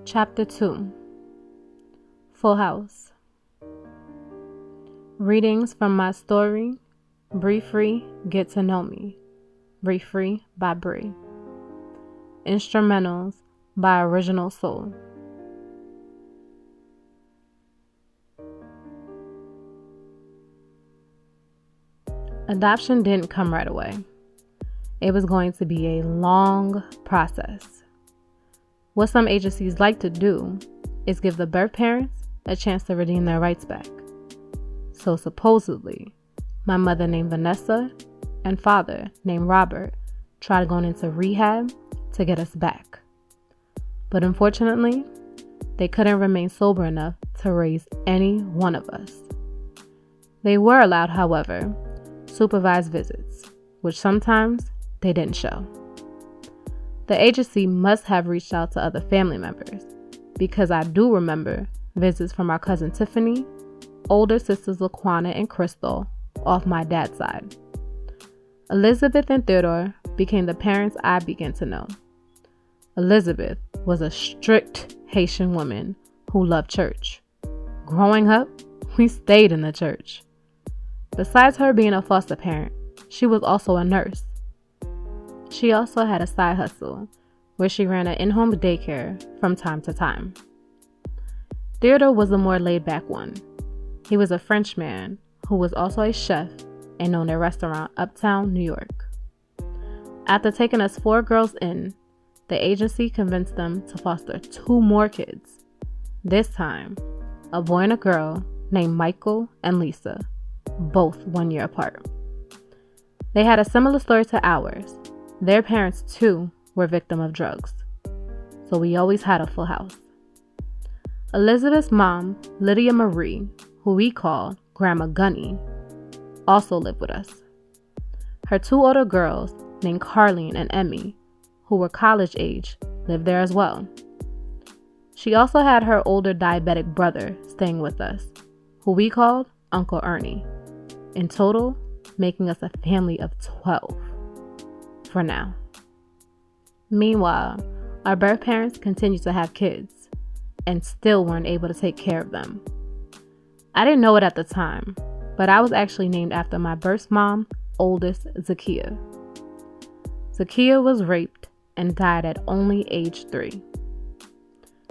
Chapter 2. Full House. Readings from my story, BrE, Get to Know Me. BrE by BrE. Instrumentals by Original Soul. Adoption didn't come right away. It was going to be a long process. What some agencies like to do is give the birth parents a chance to redeem their rights back. So supposedly, my mother named Vanessa and father named Robert tried going into rehab to get us back. But unfortunately, they couldn't remain sober enough to raise any one of us. They were allowed, however, supervised visits, which sometimes they didn't show. The agency must have reached out to other family members, because I do remember visits from our cousin Tiffany, older sisters Laquana and Crystal off my dad's side. Elizabeth and Theodore became the parents I began to know. Elizabeth was a strict Haitian woman who loved church. Growing up, we stayed in the church. Besides her being a foster parent, she was also a nurse. She also had a side hustle where she ran an in-home daycare from time to time. Theodore was a more laid-back one. He was a Frenchman who was also a chef and owned a restaurant uptown New York. After taking us 4 girls in, the agency convinced them to foster 2 more kids. This time, a boy and a girl named Michael and Lisa, both 1 year apart. They had a similar story to ours. Their parents, too, were victims of drugs, so we always had a full house. Elizabeth's mom, Lydia Marie, who we called Grandma Gunny, also lived with us. Her 2 older girls, named Carlene and Emmy, who were college age, lived there as well. She also had her older diabetic brother staying with us, who we called Uncle Ernie, in total making us a family of 12. For now. Meanwhile, our birth parents continued to have kids and still weren't able to take care of them. I didn't know it at the time, but I was actually named after my birth mom's oldest, Zakia. Zakia was raped and died at only age 3.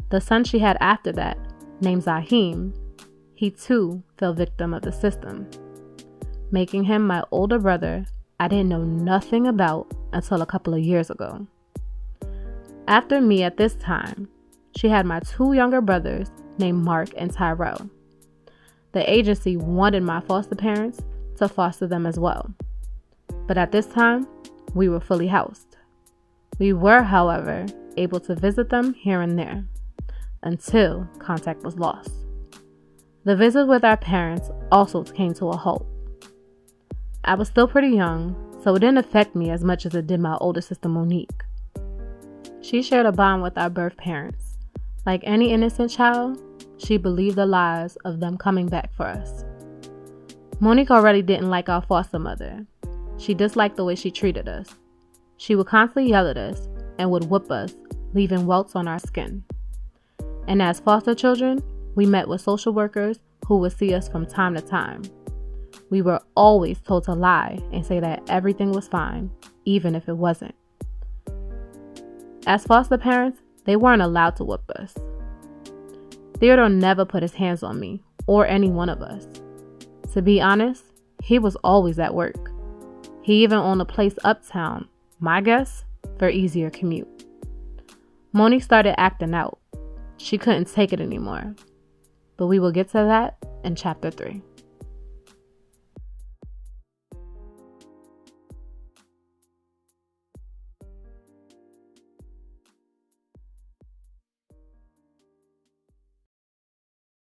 The son she had after that, named Zahim, he too fell victim of the system, making him my older brother I didn't know nothing about until a couple of years ago. After me at this time, she had my 2 younger brothers named Mark and Tyrell. The agency wanted my foster parents to foster them as well. But at this time, we were fully housed. We were, however, able to visit them here and there until contact was lost. The visit with our parents also came to a halt. I was still pretty young, so it didn't affect me as much as it did my older sister Monique. She shared a bond with our birth parents. Like any innocent child, she believed the lies of them coming back for us. Monique already didn't like our foster mother. She disliked the way she treated us. She would constantly yell at us and would whip us, leaving welts on our skin. And as foster children, we met with social workers who would see us from time to time. We were always told to lie and say that everything was fine, even if it wasn't. As foster parents, they weren't allowed to whip us. Theodore never put his hands on me or any one of us. To be honest, he was always at work. He even owned a place uptown, my guess, for easier commute. Monique started acting out. She couldn't take it anymore. But we will get to that in chapter 3.